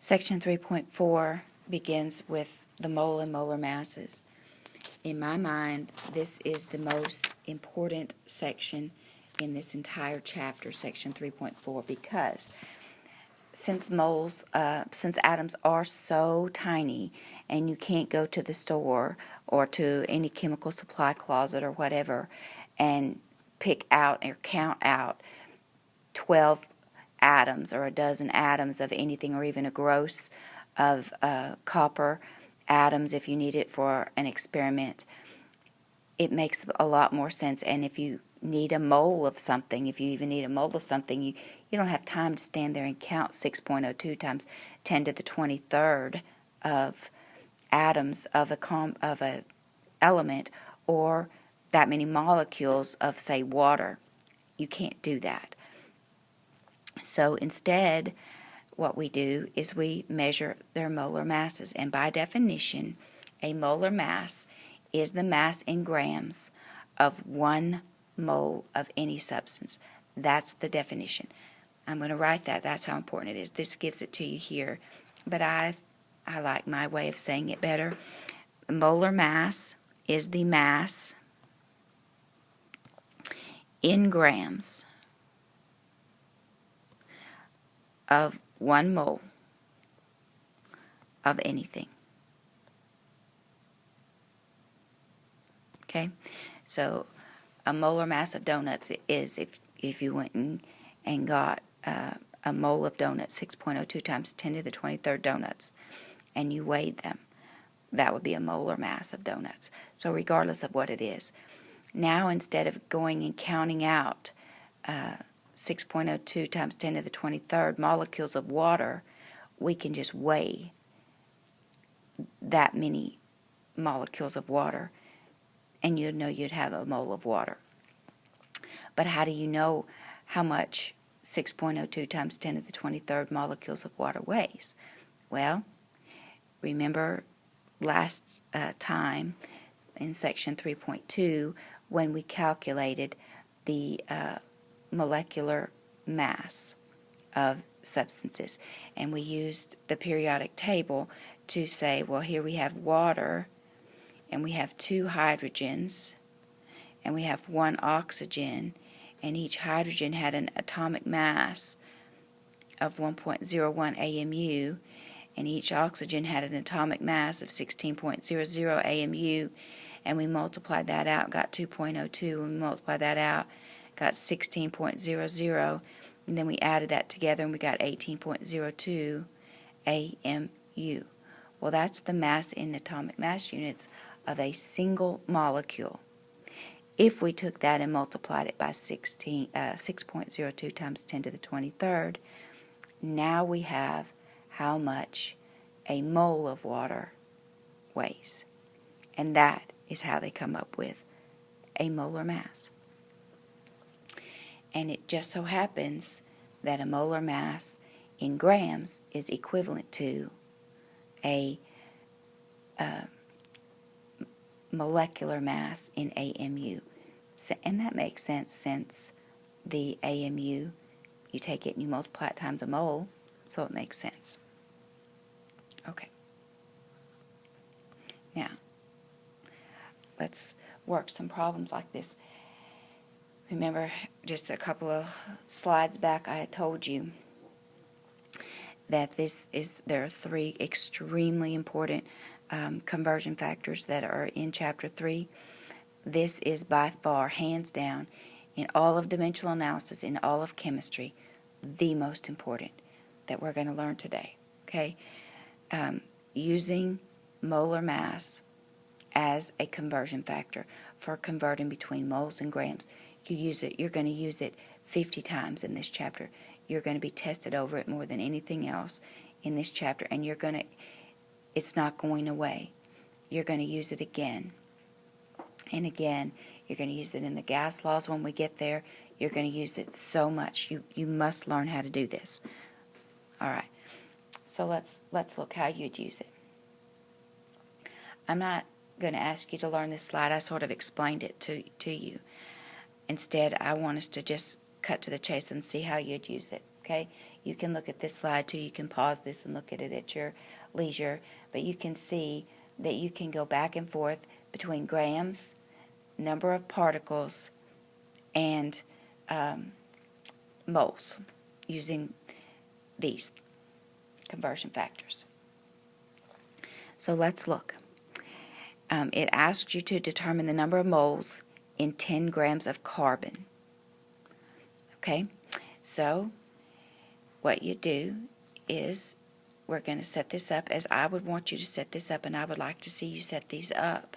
Section 3.4 begins with the mole and molar masses. In my mind, this is the most important section in this entire chapter, section 3.4, because since atoms are so tiny and you can't go to the store or to any chemical supply closet or whatever and pick out or count out 12 atoms or a dozen atoms of anything, or even a gross of copper atoms if you need it for an experiment, it makes a lot more sense. And if you need a mole of something, if you even need a mole of something, you don't have time to stand there and count 6.02 times 10 to the 23rd of atoms of a element, or that many molecules of, say, water. You can't do that. So instead, what we do is we measure their molar masses. And by definition, a molar mass is the mass in grams of 1 mole of any substance. That's the definition. I'm going to write that. That's how important it is. This gives it to you here. But I like my way of saying it better. Molar mass is the mass in grams of 1 mole of anything. Okay? So a molar mass of donuts is if you went and got a mole of donuts, 6.02 times 10 to the 23rd donuts, and you weighed them, that would be a molar mass of donuts. So regardless of what it is. Now, instead of going and counting out 6.02 times 10 to the 23rd molecules of water, we can just weigh that many molecules of water, and you'd know you'd have a mole of water. But how do you know how much 6.02 times 10 to the 23rd molecules of water weighs? Well, remember last time in section 3.2 when we calculated the molecular mass of substances, and we used the periodic table to say, well, here we have water, and we have 2 hydrogens, and we have 1 oxygen, and each hydrogen had an atomic mass of 1.01 AMU, and each oxygen had an atomic mass of 16.00 AMU, and we multiplied that out, got 2.02, and we multiplied that out, got 16.00, and then we added that together and we got 18.02 AMU. Well, that's the mass in atomic mass units of a single molecule. If we took that and multiplied it by 6.02 times 10 to the 23rd, now we have how much a mole of water weighs. And that is how they come up with a molar mass. And it just so happens that a molar mass in grams is equivalent to a molecular mass in AMU. So, and that makes sense, since the AMU, you take it and you multiply it times a mole, so it makes sense. Okay. Now, let's work some problems like this. Remember, just a couple of slides back, I had told you that there are 3 extremely important conversion factors that are in Chapter 3. This is by far, hands down, in all of dimensional analysis, in all of chemistry, the most important that we're going to learn today. Okay? Using molar mass as a conversion factor for converting between moles and grams. You're going to use it 50 times in this chapter. You're going to be tested over it more than anything else in this chapter, and it's not going away. You're going to use it again and again. You're going to use it in the gas laws when we get there. You're going to use it so much. You must learn how to do this. All right. So let's look how you'd use it. I'm not going to ask you to learn this slide. I sort of explained it to you. Instead, I want us to just cut to the chase and see how you'd use it. Okay? You can look at this slide too. You can pause this and look at it at your leisure. But you can see that you can go back and forth between grams, number of particles, and moles using these conversion factors. So let's look. It asks you to determine the number of moles in 10 grams of carbon. Okay, so what you do is we're going to set this up as I would want you to set this up, and I would like to see you set these up.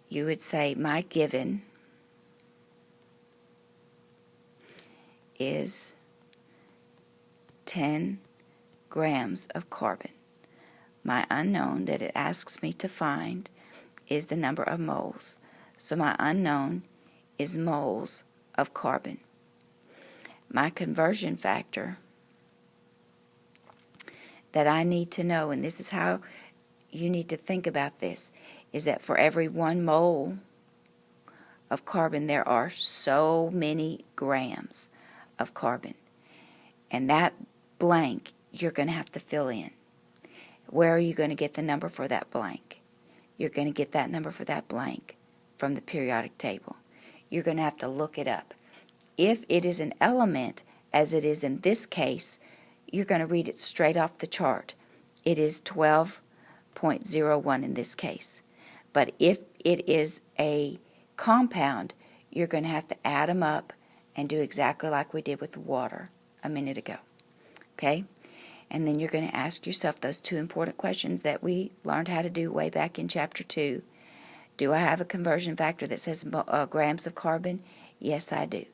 You would say, my given is 10 grams of carbon. My unknown that it asks me to find is the number of moles. So my unknown is moles of carbon. My conversion factor that I need to know, and this is how you need to think about this, is that for every 1 mole of carbon, there are so many grams of carbon. And that blank, you're going to have to fill in. Where are you going to get the number for that blank? You're going to get that number for that blank from the periodic table. You're going to have to look it up. If it is an element, as it is in this case, you're going to read it straight off the chart. It is 12.01 in this case. But if it is a compound, you're going to have to add them up and do exactly like we did with the water a minute ago. Okay? And then you're going to ask yourself those 2 important questions that we learned how to do way back in Chapter 2. Do I have a conversion factor that says grams of carbon? Yes, I do.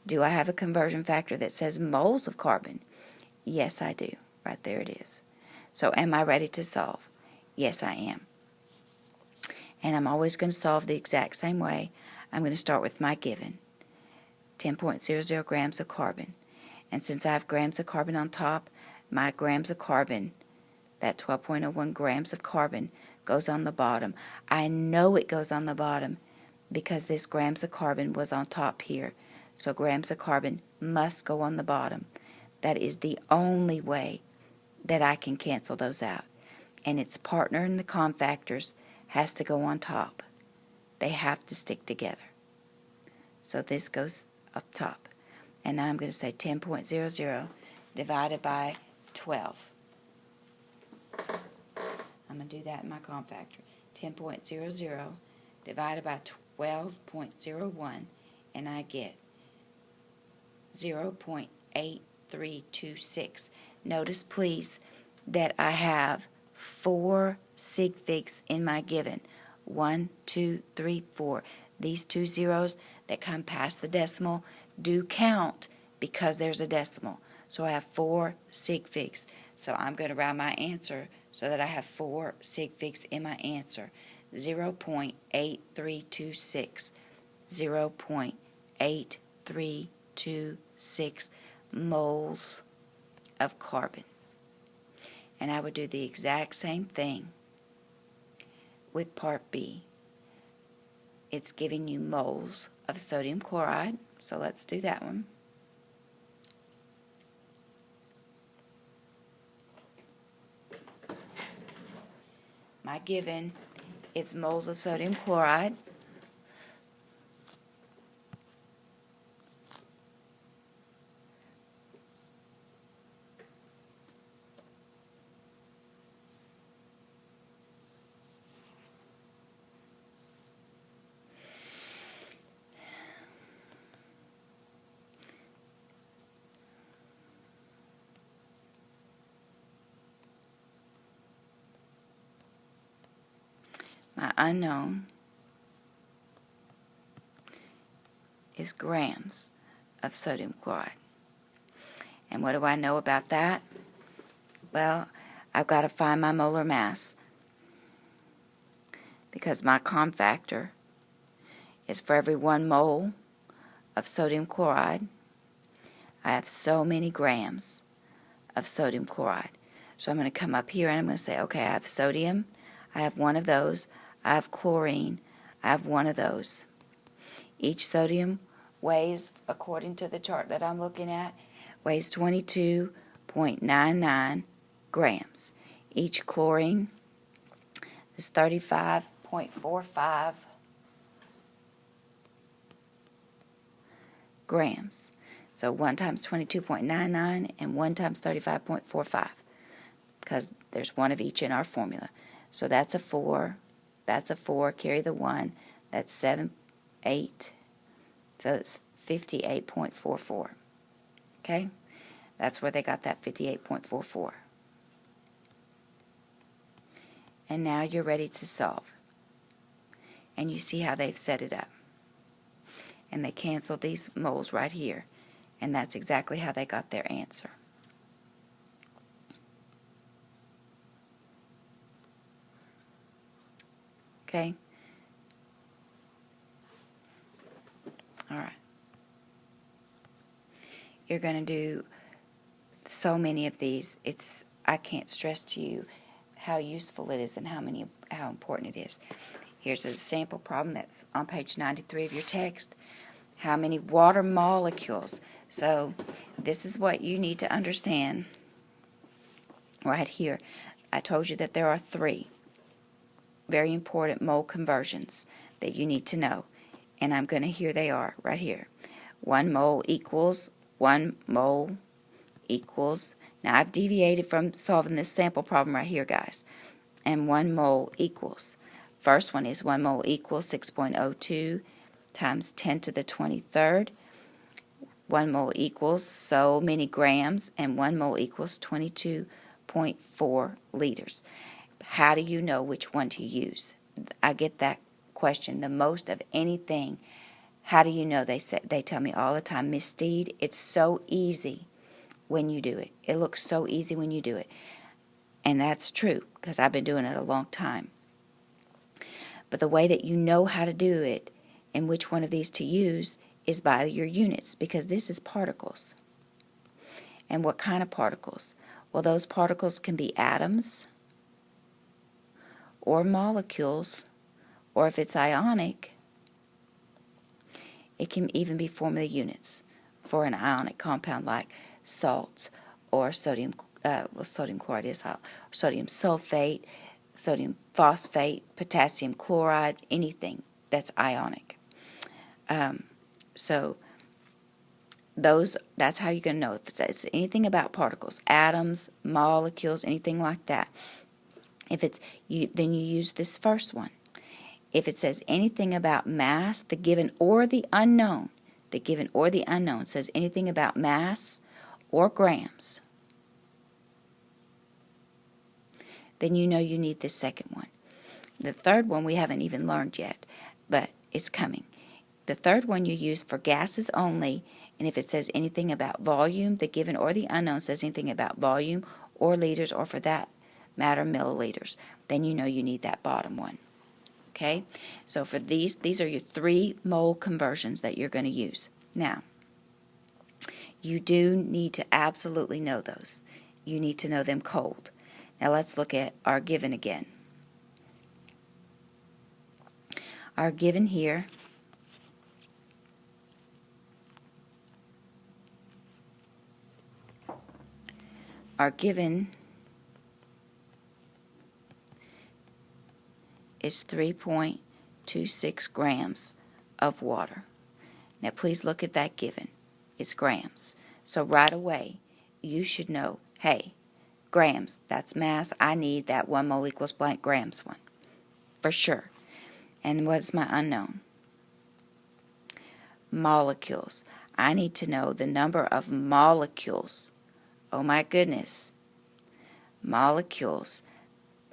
Do I have a conversion factor that says moles of carbon? Yes, I do. Right there it is. So am I ready to solve? Yes, I am. And I'm always going to solve the exact same way. I'm going to start with my given, 10.00 grams of carbon. And since I have grams of carbon on top, my grams of carbon, that 12.01 grams of carbon, goes on the bottom. I know it goes on the bottom because this grams of carbon was on top here. So grams of carbon must go on the bottom. That is the only way that I can cancel those out. And its partner in the cofactors has to go on top. They have to stick together. So this goes up top. And now I'm going to say 10.00 divided by 12. I'm going to do that in my cofactor. 10.00 divided by 12.01, and I get 0.8326. Notice, please, that I have 4 sig figs in my given. 1, 2, 3, 4. These 2 zeros that come past the decimal do count because there's a decimal. So I have 4 sig figs. So I'm going to write my answer so that I have 4 sig figs in my answer. 0.8326. 0.8326 moles of carbon. And I would do the exact same thing with part B. It's giving you moles of sodium chloride. So let's do that one. My given is moles of sodium chloride. My unknown is grams of sodium chloride. And what do I know about that? Well, I've got to find my molar mass because my cofactor is for every 1 mole of sodium chloride, I have so many grams of sodium chloride. So I'm going to come up here and I'm going to say, okay, I have sodium, I have 1 of those. I have chlorine. I have 1 of those. Each sodium weighs, according to the chart that I'm looking at, weighs 22.99 grams. Each chlorine is 35.45 grams. So 1 times 22.99 and 1 times 35.45, because there's one of each in our formula. So that's a 4, that's a 4, carry the 1, that's 7, 8, so it's 58.44. Okay? That's where they got that 58.44. And now you're ready to solve. And you see how they've set it up. And they canceled these moles right here. And that's exactly how they got their answer. Okay? All right. You're going to do so many of these. I can't stress to you how useful it is and how important it is. Here's a sample problem that's on page 93 of your text. How many water molecules? So this is what you need to understand right here. I told you that there are 3 very important mole conversions that you need to know. And here they are right here. 1 mole equals, 1 mole equals. Now I've deviated from solving this sample problem right here, guys. And 1 mole equals. First one is 1 mole equals 6.02 times 10 to the 23rd. 1 mole equals so many grams, and 1 mole equals 22.4 liters. How do you know which one to use? I get that question the most of anything. How do you know? They tell me all the time, Miss Steed, it's so easy when you do it. It looks so easy when you do it. And that's true, because I've been doing it a long time. But the way that you know how to do it and which one of these to use is by your units, because this is particles. And what kind of particles? Well, those particles can be atoms or molecules, or if it's ionic, it can even be formula units for an ionic compound like salts or sodium chloride is salt, sodium sulfate, sodium phosphate, potassium chloride, anything that's ionic. So that's how you're going to know if it's anything about particles, atoms, molecules, anything like that. If it's then you use this first one. If it says anything about mass, the given or the unknown, says anything about mass or grams, then you know you need this second one. The third one we haven't even learned yet, but it's coming. The third one you use for gases only, and if it says anything about volume, the given or the unknown says anything about volume or liters, or for that matter milliliters, then you know you need that bottom one. Okay? So for these are your 3 mole conversions that you're going to use. Now, you do need to absolutely know those. You need to know them cold. Now let's look at our given again. Our given here is 3.26 grams of water. Now please look at that given. It's grams. So right away you should know, hey, grams, that's mass. I need that 1 mole equals blank grams one for sure. And what's my unknown? Molecules. I need to know the number of molecules. Oh my goodness. Molecules.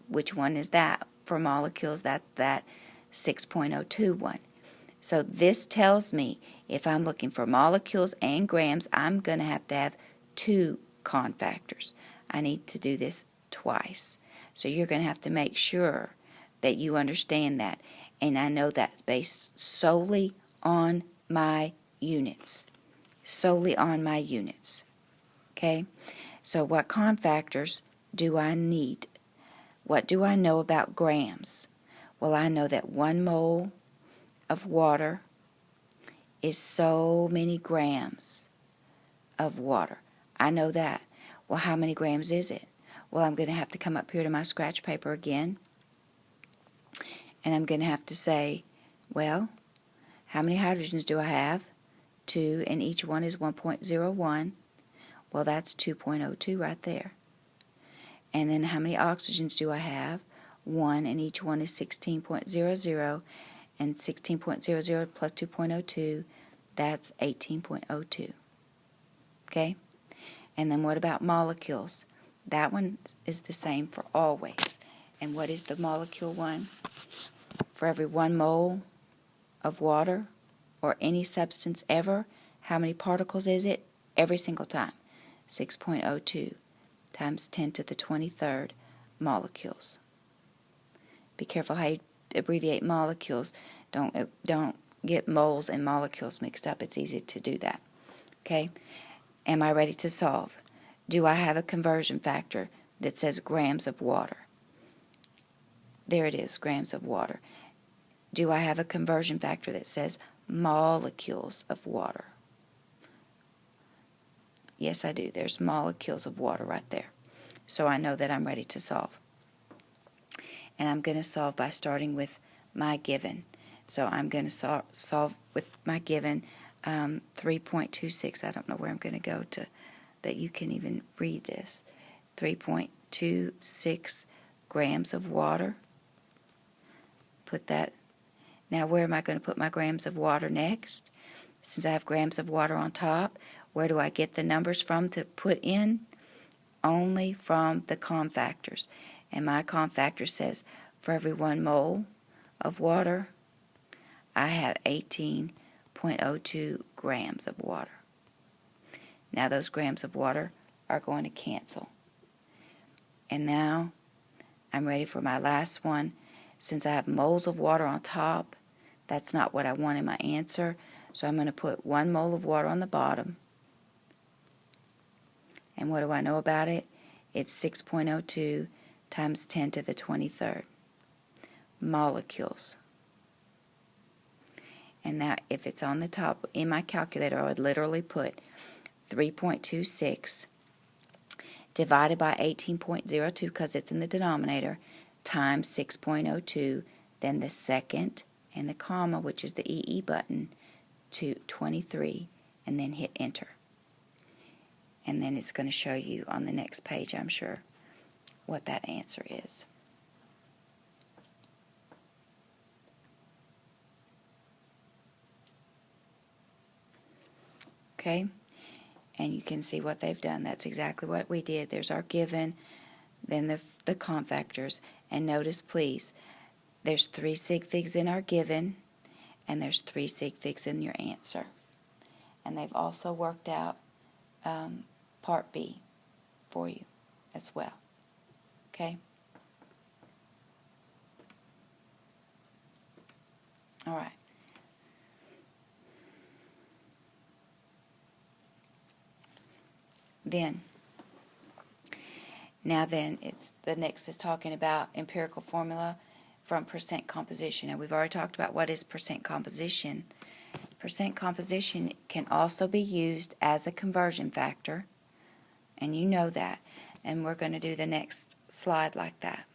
Which one is that? For molecules, that's that 6.02 one. So this tells me if I'm looking for molecules and grams, I'm going to have 2 confactors. I need to do this twice. So you're going to have to make sure that you understand that. And I know that's based solely on my units. Solely on my units. Okay? So what confactors do I need? What do I know about grams? Well, I know that 1 mole of water is so many grams of water. I know that. Well, how many grams is it? Well, I'm going to have to come up here to my scratch paper again, and I'm going to have to say, well, how many hydrogens do I have? 2, and each one is 1.01. Well, that's 2.02 right there. And then how many oxygens do I have? 1, and each one is 16.00, and 16.00 plus 2.02, that's 18.02. Okay? And then what about molecules? That one is the same for always. And what is the molecule one? For every 1 mole of water or any substance ever, how many particles is it? Every single time. 6.02 times 10 to the 23rd molecules. Be careful how you abbreviate molecules. Don't get moles and molecules mixed up. It's easy to do that. Okay? Am I ready to solve? Do I have a conversion factor that says grams of water? There it is, grams of water. Do I have a conversion factor that says molecules of water? Yes, I do. There's molecules of water right there. So I know that I'm ready to solve. And I'm going to solve by starting with my given. So I'm going to solve with my given 3.26. I don't know where I'm going to go to that you can even read this. 3.26 grams of water. Put that. Now where am I going to put my grams of water next? Since I have grams of water on top, where do I get the numbers from to put in? Only from the cofactors. And my cofactor says for every 1 mole of water, I have 18.02 grams of water. Now those grams of water are going to cancel. And now I'm ready for my last one. Since I have moles of water on top, that's not what I want in my answer. So I'm going to put 1 mole of water on the bottom. And what do I know about it? It's 6.02 times 10 to the 23rd molecules. And now if it's on the top in my calculator, I would literally put 3.26 divided by 18.02 because it's in the denominator times 6.02, then the second and the comma, which is the EE button, to 23, and then hit enter. And then it's going to show you on the next page, I'm sure, what that answer is. Okay? And you can see what they've done. That's exactly what we did. There's our given, then the cofactors. And notice, please, there's 3 sig figs in our given, and there's 3 sig figs in your answer. And they've also worked out Part B for you as well. Okay? All right. It's the next is talking about empirical formula from percent composition. And we've already talked about what is percent composition. Percent composition can also be used as a conversion factor, and you know that. And we're going to do the next slide like that.